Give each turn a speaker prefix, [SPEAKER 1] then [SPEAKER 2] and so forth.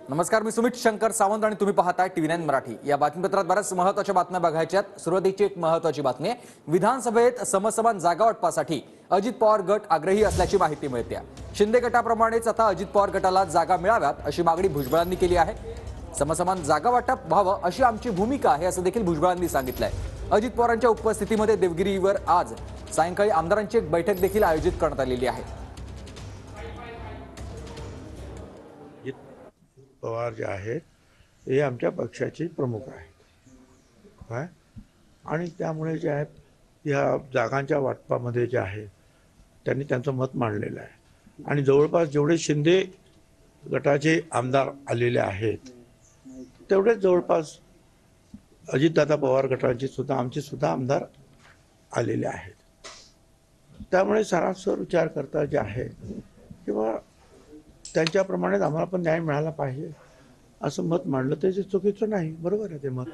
[SPEAKER 1] नमस्कार, मी सुमित शंकर सावंत आणि तुम्ही पाहताय TV9 मराठी। या बातमीपत्रात बऱ्याच महत्त्वाच्या बातम्या बघायच्यात। सुरुवातीची एक महत्त्वाची बातमी आहे, विधानसभेत समसमान जागा वाटपासाठी अजित पवार गट आग्रही असल्याची माहिती मिळते। शिंदे गटाप्रमाणेच आता अजित पवार गटाला जागा मिळाव्यात अशी मागणी भुजबळांनी केली आहे। समसमान जागा वाटप व्हावं अशी आमची भूमिका आहे असं देखील भुजबळांनी सांगितलंय। अजित पवारांच्या उपस्थितीमध्ये देवगिरीवर आज सायंकाळी आमदारांची एक बैठक देखील आयोजित करण्यात आलेली आहे।
[SPEAKER 2] पवार जे आहेत हे आमच्या पक्षाचे प्रमुख आहेत काय आणि त्यामुळे जे आहेत या जागांच्या वाटपामध्ये जे आहे त्यांनी त्यांचं मत मांडलेलं आहे आणि जवळपास जेवढे शिंदे गटाचे आमदार आलेले आहेत तेवढेच जवळपास अजितदादा पवार गटाचे सुद्धा आमचे सुद्धा आमदार आलेले आहेत। त्यामुळे सरासर विचार करता जे आहे किंवा त्यांच्याप्रमाणेच आम्हाला पण न्याय मिळाला पाहिजे असं मत मांडलं ते चुकीचं नाही, बरोबर आहे ते मत।